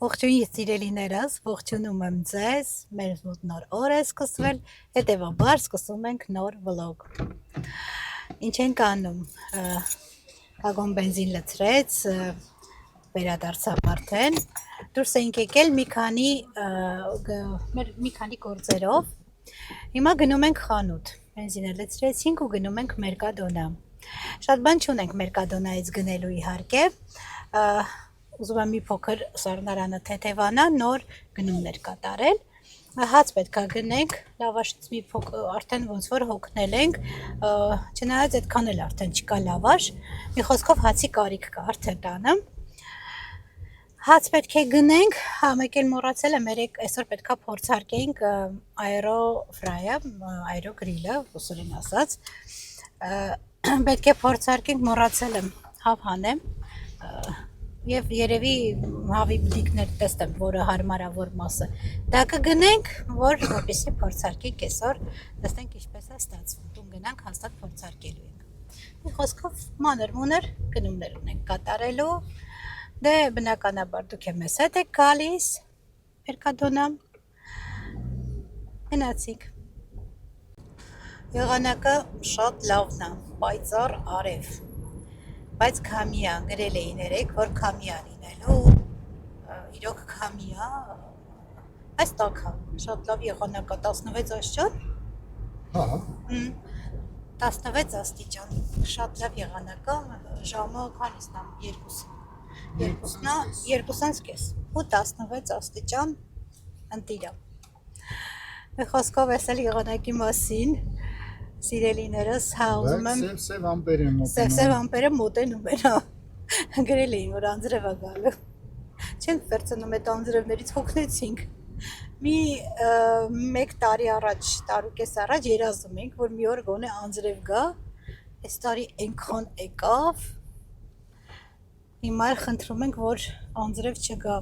Ողջույն սիրելիներս, ողջունում եմ ձեզ, մեր մոտ նոր օր է սկսվել, հետևաբար սկսում ենք նոր վլոգ։ Ինչ ենք անում, վագոն բենզին լցրեց, վերադարձավ արդեն, դուրս էինք եկել մի քանի գործերով, հիմա գնում ենք խանութ, բենզինը լցրեցինք ու գնում ենք Մերկադոնա։ Շատ բան չունենք Մերկադոնայից գնելու իհարկե, ուզում եմ մի փոքր սառնարանը թեթևանա, նոր գնումներ կատարել, հաց պետք է գնենք, լավաշից մի փոքր արդեն ոնց որ հոգնել ենք, չնայած այդքան էլ արդեն չկա լավաշ, մի խոսքով հացի կարիք կա արդեն տանը, հաց պետք է գնենք, մեկ էլ մոռացել եմ, այսօր պետք է փորձարկենք aero-fry-ը, aero-grill-ը, ռուսերեն ասած, պետք է փորձարկենք, մոռացել եմ հավ հանեմ, և երևի հավի բլիքներ տեստեմ, որը հարմարավոր մասը, դա կգնենք, որպեսզի փորձարկենք այսօր, տեսնենք ինչպես է ստացվում, տուն գնանք հաստատ փորձարկելու ենք։ Մի խոսքով մանր-մունր գնումներ ունենք կատարելու, դե բնականաբար դուք մեզ հետ եք գալիս, Մերկադոնա, գնացինք։ Եղանակը շատ լավն է, պայծառ արև, բայց քամի է, գրել էին երեկ, որ քամի է լինելու, իրոք քամի է, այս տաք է, շատ լավ եղանակ է, 16 աստիճան, 16 աստիճան, շատ լավ եղանակ է, ժամը քանիսն է, 2:30 ու 16 աստիճան ընտիր է։ Մի խոսքով ես էլ եղանակի մասին, սիրելիներս, ուզում եմ սև ամպերը մոտենում են, գրել էին, որ անձրև է գալու, չենք վերցնում այդ անձրևներից հոգնեցինք, մեկ տարի առաջ, տարուկես առաջ երազում ենք, որ մի օր գոնե անձրև գա, այս տարի այնքան եկավ, հիմա էլ խնդրում ենք, որ անձրև չգա,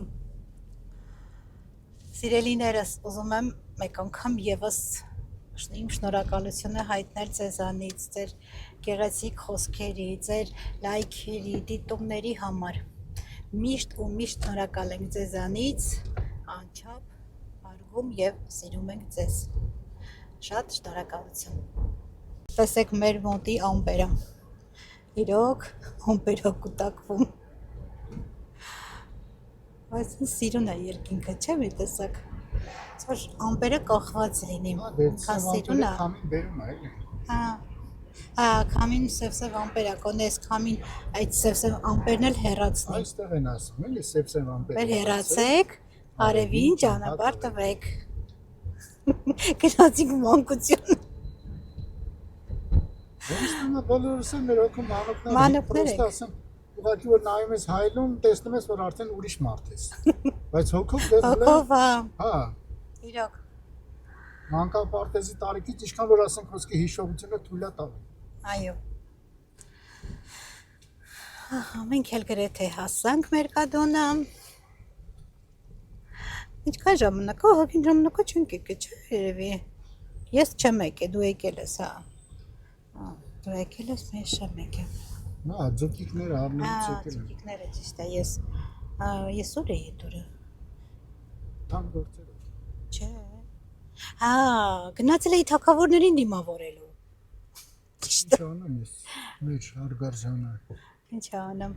սիրելիներս, ուզում եմ մեկ անգամ ևս իմ շնորհակալությունը հայտնել ձեզանից, ձեր գեղեցիկ խոսքերի, ձեր լայքերի, դիտումների համար, միշտ ու միշտ շնորհակալ ենք ձեզանից, անչափ հարգում և սիրում ենք ձեզ, շատ շնորհակալություն։ Տեսեք մեր մոտի ամպերը, իրոք ամպերը կուտակվում, բայց սիրուն է երկինքը, չէ՞ մի տեսակ, որ ամպերը կախված լինի, սիրուն է, քամին սև ամպեր է, կոնե ես քամին այդ սև ամպերն էլ հեռացնի, այստեղ են ասում, էլի սև ամպեր հեռացեք, արևին ճանապարհ տվեք, գնացինք մանկություն, բոլորս էլ մեր հոգում մանուկներ ասում, ուղղակի որ նայում ես հայլում, տեսնում ես, որ արդեն ուրիշ մարդ ես, բայց հոգով, իրոք, մանկապարտեզի տարիքից ինչքան որ ասենք ոսկե հիշողությունը թույլ է տալու։ Այո։ Մենք էլ գրեթե հասանք Մերկադոնա։ Ինչքան ժամանակ, հոգին ժամանակը չենք եկել, չէ՞ երևի։ Ես չեմ եկել, դու եկել ես, հա։ Դու եկել ես, ես չեմ եկել։ Ձուկիկները առնելուց եկել եմ։ Ձուկիկները ճիշտ է, ես ուր էի դուրը։ Տան գործերով։ Չէ։ Գնացել էի թագավորներին դիմավորելու։ Ինչ անեմ ես, մեր հարգարժանը։ Ինչ անեմ։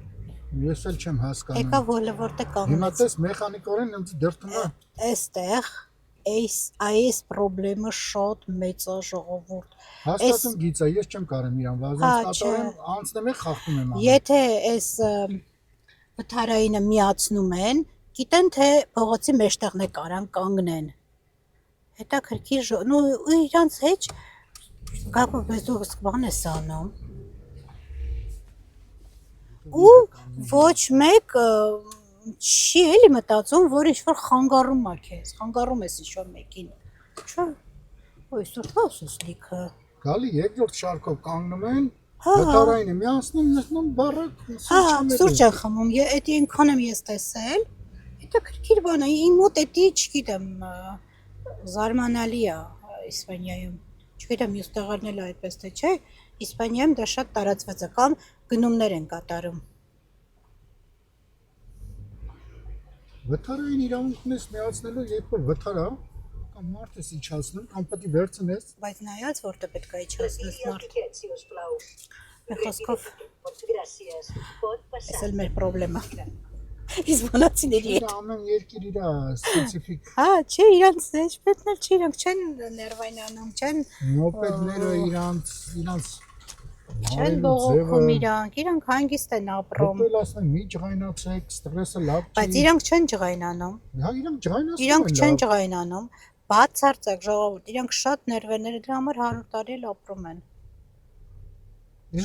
Ես էլ չեմ հասկանում։ Եկա որտե կանգնեց։ Հիմա տես մեխանիկորեն ինձ դրտում է։ Այստեղ այս պրոբլեմը շատ մեծ է ժողովուրդ։ Հաստատում գիծ է, ես չեմ կարեմ իրան վազանցնատորեն անցնեմ է խախտում եմ անում։ Եթե այս վթարայինը միացնում են, գիտեն թե փողոցի մեջտեղն է կարան կանգնեն։ Հետաքրքիր ու իրանց հետ գաղուպես դու բան ես անում ու ոչ մեկ չի էլի մտածում, որ ինչ-որ խանգարում է քեզ, խանգարում ես ինչ-որ մեկին, չէ, այսօր ասես լիքը։ Գալի երկրորդ շարքով կանգնում են, վթարայինը միացնում բարակ, սուրճ են խմում, էդի այնքան եմ ես տեսել, հետաքրքիր բան է, իմ մոտ էդի չգիտեմ, զարմանալի է Իսպանիայում, չգիտեմ մյուս տեղերն էլ այդպես թե չէ, Իսպանիայում դա շատ տարածված է, կամ գնումներ են կատարում։ Վթարային իրավունքն ես միացնելու, երբ որ վթարա կամ մարդ ես իջացնում, կամ պետք է վերցնես։ Բայց նայած որտե պետք է իջացնես մարդ։ Մի խոսքով էս էլ մեր պրոբլեմա։ Իսպանացիների հետ։ Դա ամեն երկիր իր սպეციფიկ։ Հա, չէ, իրանց էջպետն էլ չի, իրանք չեն ներվայնանում, չեն Մոպեդները իրանց չեն բողոքում իրանք հանգիստ են ապրում։ Դե ասեն մի ջղայնացեք, ստրեսը լավ չի։ Բայց իրանք չեն ջղայնանում։ Հա, իրանք ջղայնացնում են։ Իրանք չեն ջղայնանում, բացարձակ ժողովուրդ, իրանք շատ ներվերներ դրա համար 100 տարի էլ ապրում են։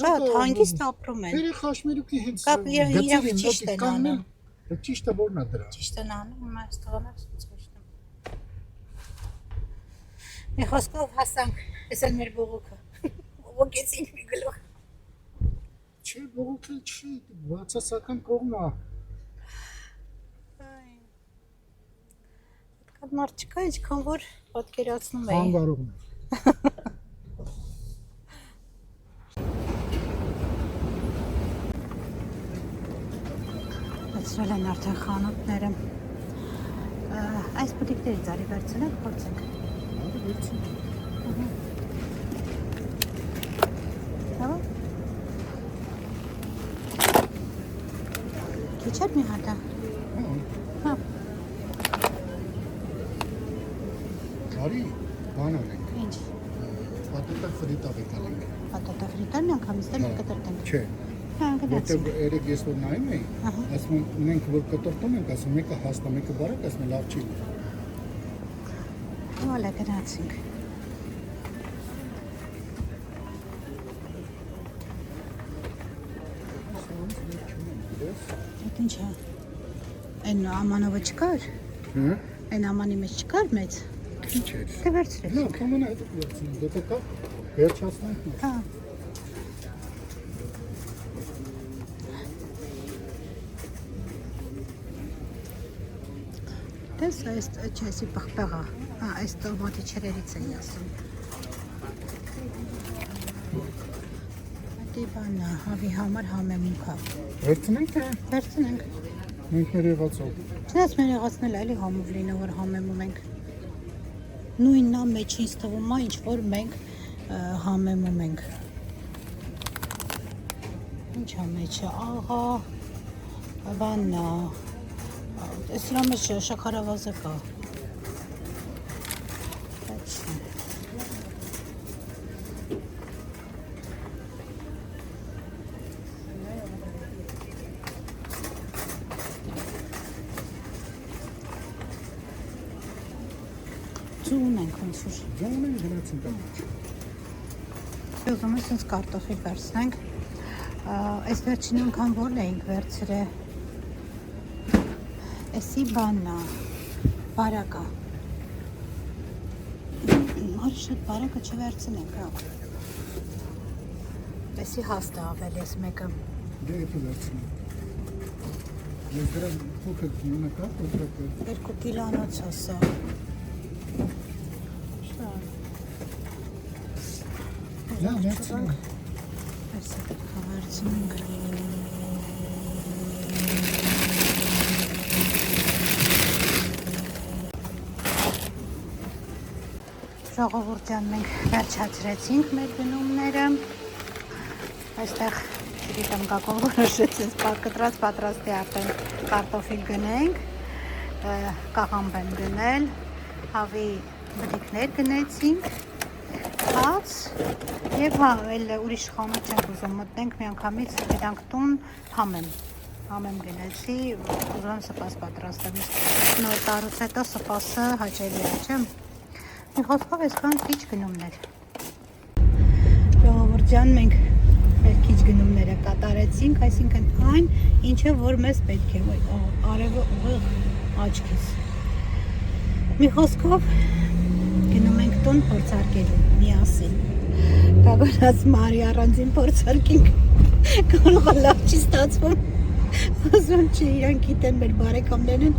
Շատ հանգիստ ապրում են։ Ֆերի Խաշմիրուկի հենց իրանք ճիշտ են անում։ Դա ճիշտը որն է դրա։ Ճիշտ են անում, հիմա այս տղաները ճիշտ են։ Մի խոսքով հասանք, էս էլ մեր բողոքը։ Բողոքեցինք մի գլուխ։ Չէ, բողոքը չի, բացասական կողմն է։ Այդքան մարդ չկա, ինչքան որ պատկերացնում էի։ Խանգարողն է։ Բացրել են արդեն խանութները։ Այս բուտիկներից արի վերցնենք, փորձենք։ Արի վերցնենք։ Հա։ Քիչ մի հատ։ Հա։ Արի, բան անենք։ Ինչ։ Պատատա ֆրիտա վեկալենք։ Պատատա ֆրիտան անգամից էլ կտրտենք։ Չէ։ Հա, գնացինք։ Որտեղ երեք ես որ նայում էի, ասում են մենք որ կտրտում ենք, ասում մեկը հաստա, մեկը բարակ, ասում են լավ չի։ Հələ գնացինք։ Այդ ինչ է։ Այն ամանովը չկար։ Հա։ Այն ամանի մեջ չկար մեծ։ Քիչ էր։ Դե վերցրեց։ Նա կամենա այդ վերցնենք, դե կա վերջացնենք։ Հա։ Դες այս չեսի պղպեղա։ Հա, այս տոմատի չրերից էի ասում։ Դե բանա, հավի համար համեմունքա։ Վերցնենք թե Վերցնենք։ մենք մեր եղածով։ Չնայած մեր եղածն էլ էլի համով լինը, որ համեմում ենք։ Նույնն է մեջին ստվում է, ինչ որ մենք համեմում ենք։ Ինչ է մեջը, աղա, բաննա, այս իրա մեջ շաքարավազը կա։ Точно։ Ձուն ենք ոնց-որ։ Ջանն են գնացին կամ։ Ուզում եմ ինձ կարտոֆիլ վերցնենք։ Այս վերջին անգամ որն էինք վերցրել։ Էսի բանն է, բարակա։ Արի շատ բարակը չվերցնենք, հա։ Էսի հաստ է ավել ես մեկը։ Դե եթե վերցնենք։ Ես դրա փոքր նույնը կա, փոքր։ 2 կիլոնոց է սա։ Նա վերցնենք։ Էսի պետք է վերցնենք։ Ժողովուրդյան մենք վերջացրեցինք մեր գնումները։ Այստեղ չգիտեմ կակով որոշեցինք կտրած պատրաստի արդեն կարտոֆիլ գնենք, կաղամբ եմ գնել, հավի բտիկներ գնեցինք, հաց և հա, էլ ուրիշ խանութ չենք ուզում մտնենք մի անգամից գիտանք տուն համեմ գնեցի, ուզում եմ սպաս պատրաստեմ, նոր տարուց հետո սպասը հաճելի է, չեմ։ Մի խոսքով այսքան քիչ գնումներ։ Ժողովուրդյան մենք մեր քիչ գնումները կատարեցինք, այսինքն այն, ինչը որ մեզ պետք է, արևը ուղիղ աչքից։ Մի խոսքով գնում ենք տուն փորձարկելու միասին։ Կագոնած Մարի առանձին փորձարկինք, կարող է լավ չի ստացվում։ Ասում չի, իրանք գիտեն մեր բարեկամներն,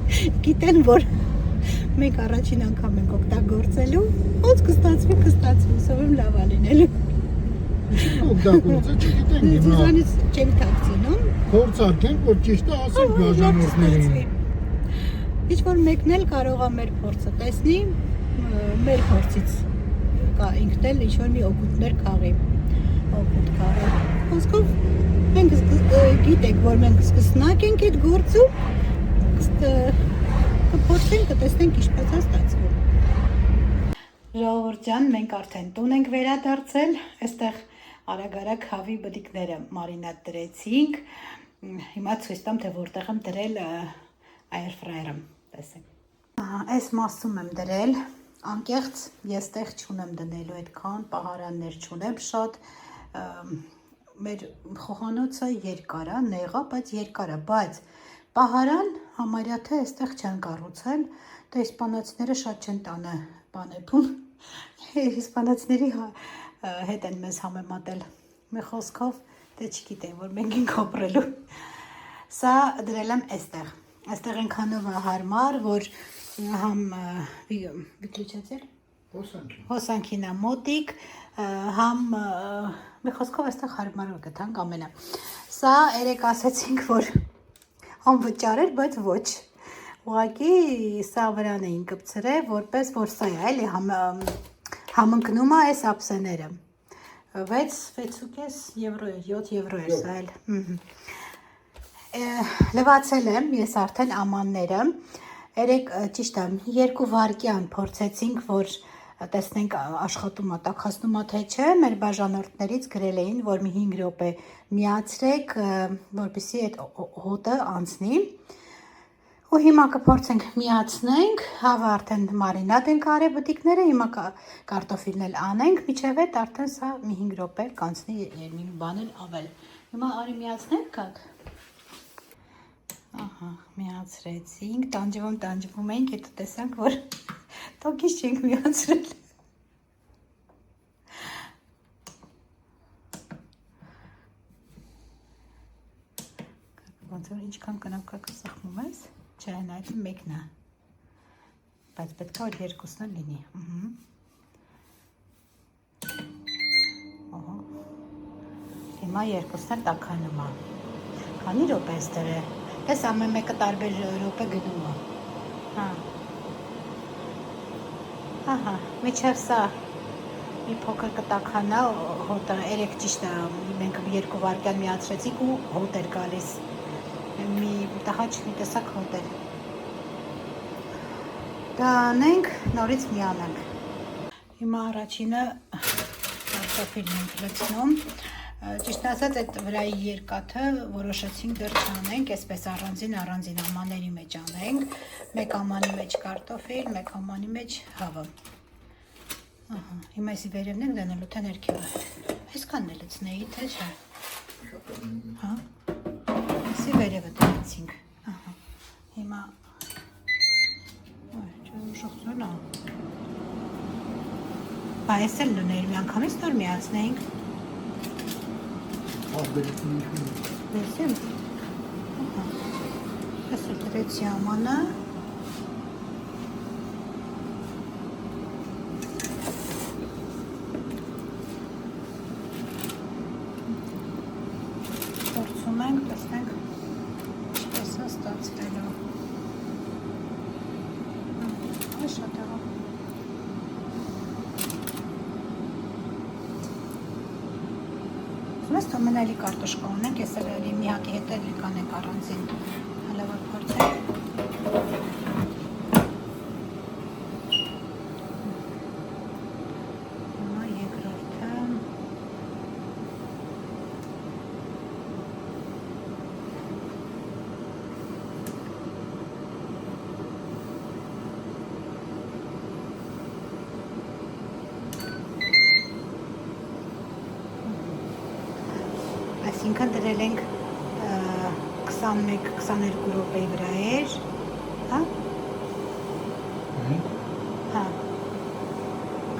գիտեն, որ մենք առաջին անգամ ենք օգտագործելու, ոնց կստացվի, ուսով եմ լավ ալինելու։ Օգտագործը չգիտենք հիմա։ Ձեզանից չենք թաքցնում։ Փորձարկենք, որ ճիշտը ասենք բաժանորդներին։ Ինչ որ մեկն էլ կարող է մեր փորձը տեսնի, մեր փորձից ինքն էլ ինչ որ մի օգուտներ քաղի, օգուտ քաղի։ Խոսքով մենք գիտենք, որ մենք սկսնակ ենք այդ գործում, կփորձենք, կտեսնենք ինչպես է ստացվում։ Ժողովուրդ ջան, մենք արդեն տուն ենք վերադարձել, այստեղ արագ-արագ հավի բդիկները մարինատ դրեցինք։ Հիմա ցույց տամ, թե որտեղ եմ դրել air fryer-ը, տեսեք։ Այս մասում եմ դրել, անկեղծ ես տեղ չունեմ դնելու այդքան, պահարաններ չունեմ շատ, մեր խոհանոցը երկար է, նեղա, բայց երկար է, բայց պահարան համարյա թե այստեղ չեն կառուցել, դե իսպանացիները շատ չեն տանը բանեփում, իսպանացիների հետ են մեզ համեմատել, մի խոսքով դե չգիտեմ, որ մենք ենք ապրելու, սա դրել եմ այստեղ, այստեղ ենքանով հարմար, որ համ վիգլիչացել, հոսանքին է մոտիկ, համ մի խոսքով այստեղ հարմար գտանք ամենը, սա երեք ասեցինք, որ անվճար էր, բայց ոչ, ուղղակի սա վրան էին կպցրել, որպես որ սա է, էլի համընկնում է այս ափսեները, 6.5 եվրո է, 7 եվրո էր սա էլ, լվացել եմ ես արդեն ամանները, երեք ճիշտ է 2 վայրկյան փորձեցինք, որ տեսնենք աշխատում է, տաքացնում է թե չէ, մեր բաժանորդներից գրել էին, որ մի 5 րոպե միացրեք, որպեսզի այդ հոտը անցնի, ու հիմա կփորձենք միացնենք, հավը արդեն մարինատ ենք արել բտիկները, հիմա կարտոֆիլն էլ անենք, միջև այդ արդեն սա մի 5 րոպե կանցնի մի բան էլ ավել, հիմա արի միացնենք կակ, ահա, միացրեցինք, տանջվում ենք, հետո տեսանք, որ տոքից չենք միացրել։ Ոնց որ ինչքան կնապկակը սխմում ես, չէ, նայդ մեկն է, բայց պետք է որ երկուսն էլ լինի, հիմա երկուսն էլ տաքանում է, քանի րոպե ես դրել, ես ամեն մեկը տարբեր րոպե գնում է, Ահա, միջև սա մի փոքր կտաքանա հոտը, երեք ճիշտ է, մենք 2 վայրկյան միացրեցինք ու հոտ էր գալիս, մի տհաճ մի տեսակ հոտ էր, դա անենք, նորից միանանք, հիմա առաջինը կարտոֆիլն ենք լցնում, ճիշտ ասած այդ վրայի երկաթը որոշեցինք դեռ չանենք, այսպես առանձին ամանների մեջ անենք, մեկ ամանի մեջ կարտոֆիլ, մեկ ամանի մեջ հավը, հիմա եսի վերևն ենք դնելու, թե ներքևը, այսքանն է լցնեի, թե չէ, եսի վերևը դնեցինք, հիմա, չէ ուժողցուն է, բա ես էլ լուներ մի անգամից նոր միացնեինք, Դեսեմ, ես էլ դրեցի ամանը, փորձում ենք, տեսնենք ինչպես է ստացվելու, շատ աղա, Ես թոմենալի կարտոշկա ունենք, ես էլ մի հատի հետ էլ կանենք առանձին, հալավար փորձենք, հիմա երկրորդը, այսինքն դրել ենք 21-22 րոպեի վրա էր, հա? Հա,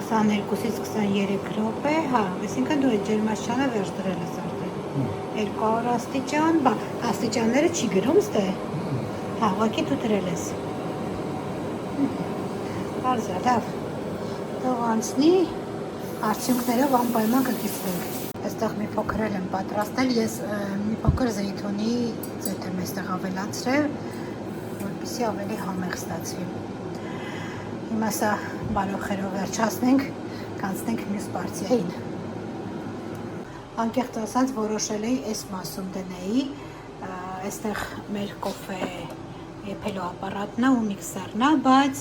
22-ից 23 րոպե, հա, այսինքն դու այդ ջերմաստիճանը վերջ դրել ես արդեն, 200 աստիճան, աստիճանները չի գրում ստե, հա, ուղղակի դու դրել ես, կարծա, լավ, թող անցնի, արդյունքներով անպայման կկիսվենք, այստեղ մի փոքր եմ պատրաստել, ես մի փոքր զեյթունի ձեթ եմ այստեղ ավելացրել, որպես որպեսզի ավելի համեղ ստացվի։ Հիմա սա բարոխերով վերջացնենք, կանցնենք մյուս պարտիային։ Անկեղծ ասած որոշել էի այս մասում դնեի, այստեղ մեր կոֆե եփելու ապարատն է ու միքսերն է, բայց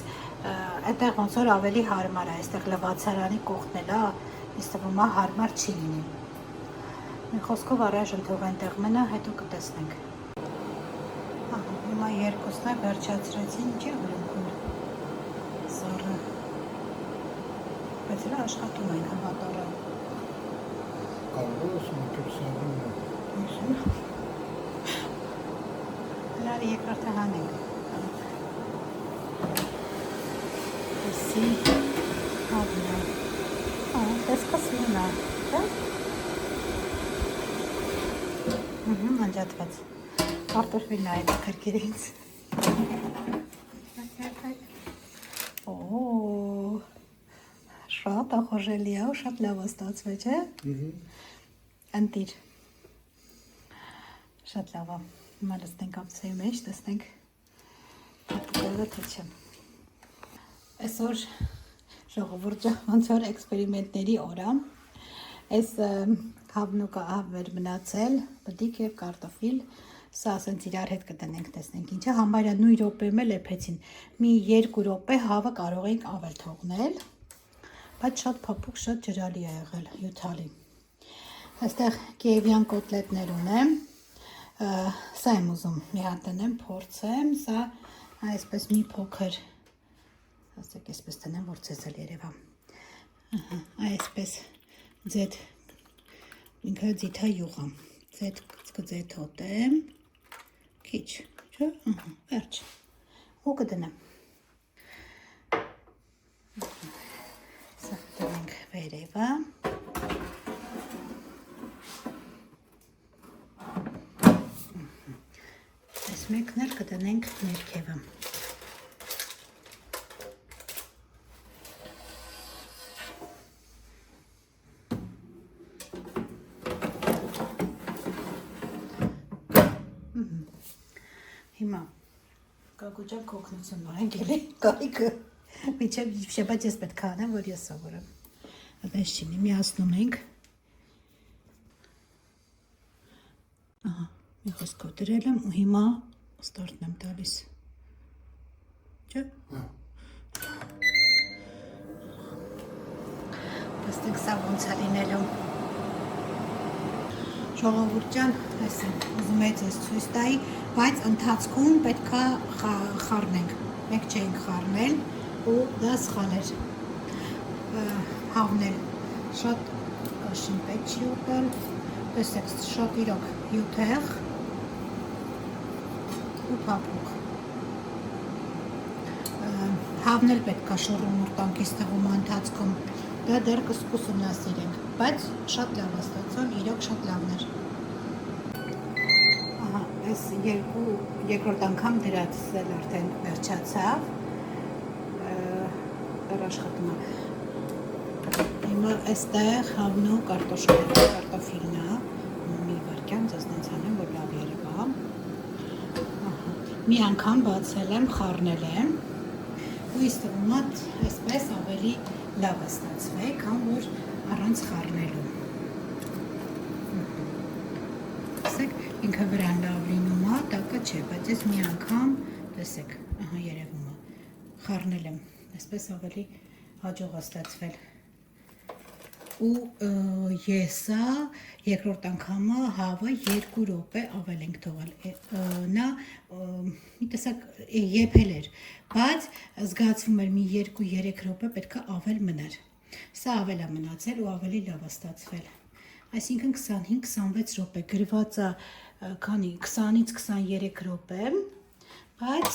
այդտեղ ոնց որ ավելի հարմար է, այստեղ լվացարանի կողքն էլ է, ինձ թվում է հարմար չի լինի։ Մի խոսքով առայժմ թող այնտեղ մնա, հետո կտեսնենք։ Հիմա երկուսն է վերջացրեցին, չի հրմքուր սառը, բայց էլ աշխատում են հավատարը։ Կարող ես մոքր սառում է։ Հրարի երկրորդը հանենք։ Էսի հավնա։ Տեսքս մնա, թե? Անջատված։ Կարտոֆիլն է այդ քրքիր ինձ։ Շատ ախորժելի է ու շատ լավ է ստացվել, չէ՞։ Ընտիր։ Շատ լավ է։ Հիմա լցնենք ապցայի մեջ, տեսնենք կողը թե չէ։ Այսօր ժողովուրդը ոնց որ էքսպերիմենտների օր է։ Այս հավնուկը հավեր մնացել, բդիկ և կարտոֆիլ, սա ասենց իրար հետ կտնենք, տեսնենք ինչը, համարյա նույն րոպեում էլ էփեցին, մի 2 րոպե հավը կարող էինք ավել թողնել, բայց շատ փափուկ, շատ ջրալի է եղել, հյութալի։ Այստեղ կիևյան կոտլետներ ունեմ, սա եմ ուզում մի հատ տնեմ, փորձեմ, սա այսպես մի փոքր, ասեք այսպես տնեմ, որ ցեզ էլ երևա, այսպես ձետ ինքը ձիթա յուղա, ձետ կձեթոտեմ, քիչ, չէ, վերջ, ու կդնեմ, սա կդնենք վերևը, այս մեկն էլ կդնենք ներքևը, հիմա կակուճակ կողնություն նորենք էլի կարիքը միջև շեպաց ես պետք է անեմ, որ ես սովորեմ այդպես չինի, միացնում ենք մի խոսքով դրել եմ ու հիմա ստարտն եմ տալիս չէ տեսնենք սա ոնց է լինելու ժողովուրդ ջան, ուզում եմ ձեզ ցույց տայի, բայց ընթացքում պետք է խառնենք։ Մենք չենք խառնել ու դա սխալ էր։ Հավնել շատ կաշին պետք չի ուտել։ Տեսեք, շատ իրոք հյութեղ ու փափուկ։ Հավնել պետք է շոռումուրտանքից թվում ընթացքում։ Դա դեռ կուսումնասիրենք, բայց շատ լավ է ստացել, իրոք շատ լավն էր։ Ահա, այս երկրորդ անգամ դրած էլ արդեն վերջացավ։ Դեռ աշխատում է։ Հիմա այստեղ հավնու կարտոֆիլն է, մի վայրկյան ձեզ նենց անեմ, որ լավ երևա։ Մի անգամ բացել եմ, խառնել եմ, ու ինձ թվում է այսպես ավելի լավ է ստացվել, քան որ առանց խառնելու։ Տեսեք, ինքը վրան լավ լինում է, տակը չէ, բայց ես մի անգամ, տեսեք, ահա երևում է, խառնել եմ, այսպես ավելի հաջող է ստացվել։ Ու եսա երկրորդ անգամը հավը 2 րոպե ավել ենք թողել, նա մի տեսակ եփել էր, բայց զգացվում էր մի 2-3 րոպե պետք է ավել մնար, սա ավել է մնացել ու ավելի լավ է ստացվել, այսինքն 25-26 րոպե, գրված է քանի 20-ից 23 րոպե, բայց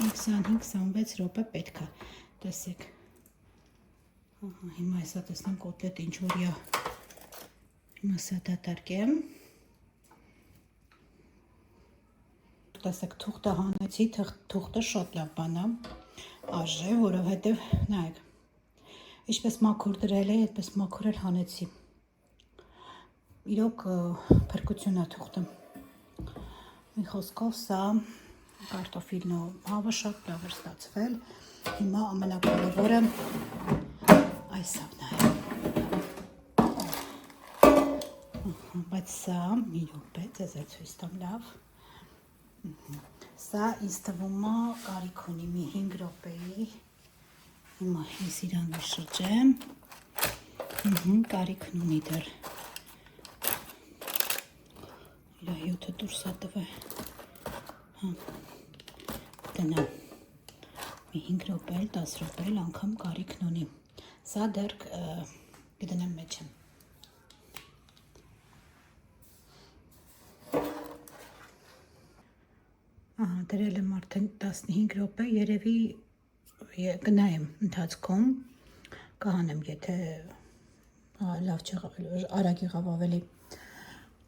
25-26 րոպե պետք է, տեսեք, հիմա այսա տեսնեմ կոտլետ ինչ որ է, հիմա սա դատարկեմ, տեսեք թուղթը հանեցի, թուղթը շատ լավ բան է, արժե, որովհետև նայեք, ինչպես մաքուր դրել է, այդպես մաքուր էլ հանեցի, իրոք փրկություն է թուղթը, մի խոսքով սա Կարտոֆիլն ու հավը շատ լավ էր ստացվել։ Հիմա ամենակարևորը այս ավն է։ Բայց սա մի րոպե, ձեզ էլ ցույց տամ լավ։ Սա ինձ թվում է կարիք ունի մի 5 րոպեի։ Հիմա ես իրան շրջեմ։ Կարիքն ունի դեռ։ Իրա 7-ը դուրս է տվել։ Տնամ։ Մի 5 րոպե, 10 րոպե անգամ կարիքն ունի։ Սա դեռ կդնեմ մեջ եմ։ Ահա, դրել եմ արդեն 15 րոպե, երևի կնայեմ ընթացքում, կհանեմ, եթե լավ արագ եղավ ավելի,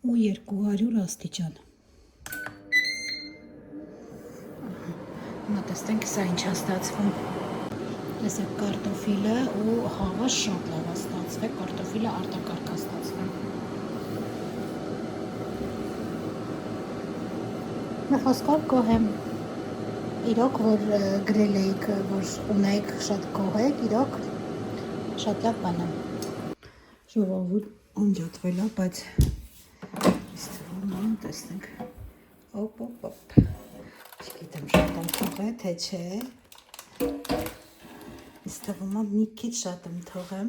ու 200 աստիճան։ Հիմա տեսնենք սա ինչ է ստացվում։ Տեսեք կարտոֆիլը ու հավը շատ լավ է ստացվել, կարտոֆիլը արտակարգ է ստացվել։ Մի խոսքով գոհ եմ։ Իրոք, որ գրել էիք, որ ունեիք շատ գոհ եք, իրոք շատ լավ բան է։ Ժողովուրդ անջատվել է, բայց տեսնենք, օպ, չգիտեմ շատ եմ թողել, թե չէ, ինձ թվում է մի քիչ շատ եմ թողեմ,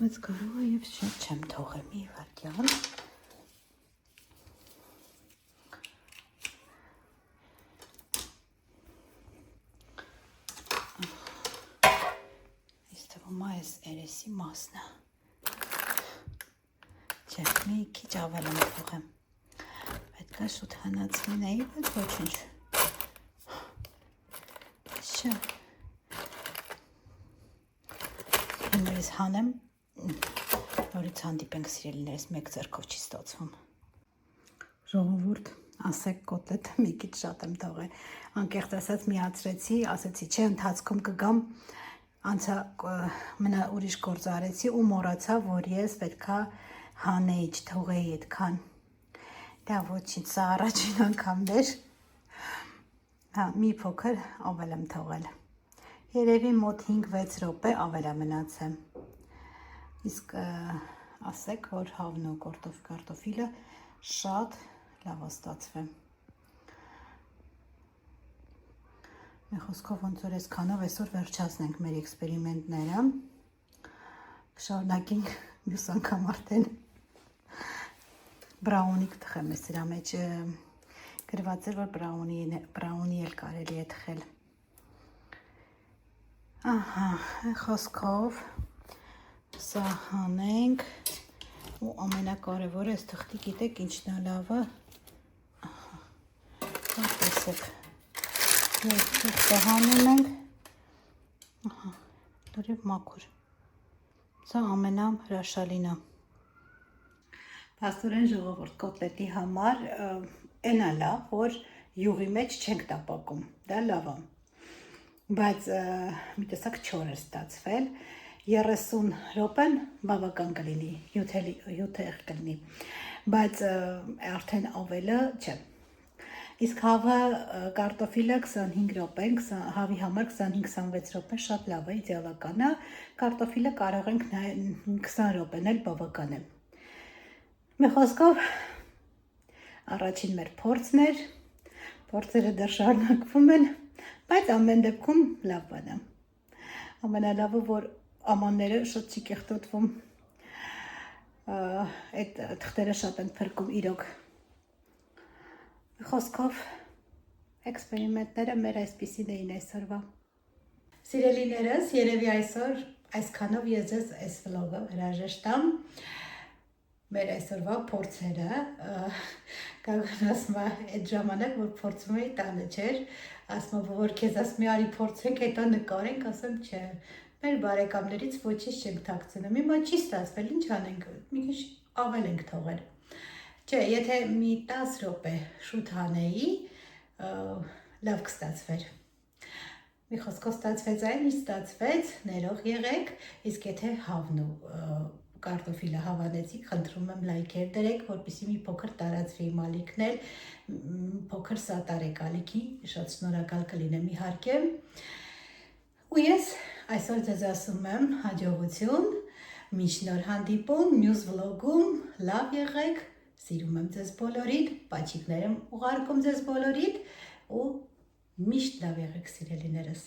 բայց կարող է և շատ չեմ թողեմ, մի վարկյան, ինձ թվում է այս երեսի մասն է, չէ, մի քիչ ավել եմ թողեմ, պետք է շուտ հանացնեի, բայց ոչինչ, չէ, հենց հանեմ, նորից հանդիպենք սիրելիներս, մեկ ձեռքով չի ստացվում։ Ժողովուրդ, ասեք կոտլետը մի քիչ շատ եմ թողել, անկեղծ ասած միացրեցի, ասեցի չէ ընթացքում կգամ, անցա մնա ուրիշ գործ արեցի ու մոռացա, որ ես պետքա հանեի, չթողեի այդքան։ Դա ոչինչ, սա առաջին անգամն էր, հա, մի փոքր ավել եմ թողել։ Երևի մոտ 5-6 րոպե ավել է մնացել։ Իսկ ասեք, որ հավն ու կարտոֆիլը շատ լավ է ստացվել։ Մի խոսքով ոնց որ այսքանով այսօր վերջացնենք մեր էքսպերիմենտները։ Կշարունակենք մյուս անգամ արդեն բրաունի կթխեմ ես դրա մեջ գրված էր, որ բրաունի էլ կարելի է թխել։ Ահա, խոսքով սա հանենք ու ամենակարևորը այս թղթի գիտեք ինչն է լավը։ Ահա, տեսեք։ Թղթը հանում ենք։ Ահա, լրիվ մաքուր։ Սա ամենահրաշալին է։ Փաստորեն ժողովուրդ կոտլետի համար այն է լավ, որ յուղի մեջ չենք տապակում, դա լավ է, բայց մի տեսակ չոր է ստացվել, 30 րոպեն բավական կլինի, 7 կլինի, բայց արդեն ավելը չէ, իսկ հավը կարտոֆիլը 25 րոպե, հավի համար 25-26 րոպե շատ լավ է, իդեալական է, կարտոֆիլը կարող ենք 20 րոպեն էլ բավական է։ Մի խոսքով առաջին մեր փորձն էր, փորձերը դեռ շարունակվում են, բայց ամեն դեպքում լավ բան է։ Ամենալավը, որ ամանները շատ չի կեղտոտվում, այդ թղթերը շատ են փրկում իրոք։ Մի խոսքով էքսպերիմենտները մեր այսպիսին էին այսօրվա։ Սիրելիներս, երևի այսօր այսքանով ես ձեզ այս վլոգը հրաժեշտամ։ Մեր այսօրվա փորձերը, կան ասում է այդ ժամանակ, որ փորձում էի տանը չէր, ասում է, որ քեզ ասում է արի փորձենք, հետո նկարենք, ասեմ չէ, մեր բարեկամներից ոչինչ չենք թաքցնում, հիմա չի ստացվել, ինչ անենք, մի քիչ ավել ենք թողել, չէ, եթե մի 10 րոպե շուտ հանեի, լավ կստացվեր, մի խոսքով ստացվեց այն, ինչ ստացվեց, ներող եղեք, իսկ եթե հավն ու կարտոֆիլը հավանեցիք, խնդրում եմ լայքեր դրեք, որպեսզի մի փոքր տարածվի իմ ալիքն էլ, փոքր սատարեք ալիքի, շատ շնորհակալ կլինեմ իհարկե։ Ու ես այսօր ձեզ ասում եմ հաջողություն, մինչ նոր հանդիպում մյուս վլոգում, լավ եղեք, սիրում եմ ձեզ բոլորիդ, պաչիկներ եմ ուղարկում ձեզ բոլորիդ ու միշտ լավ եղեք սիրելիներս։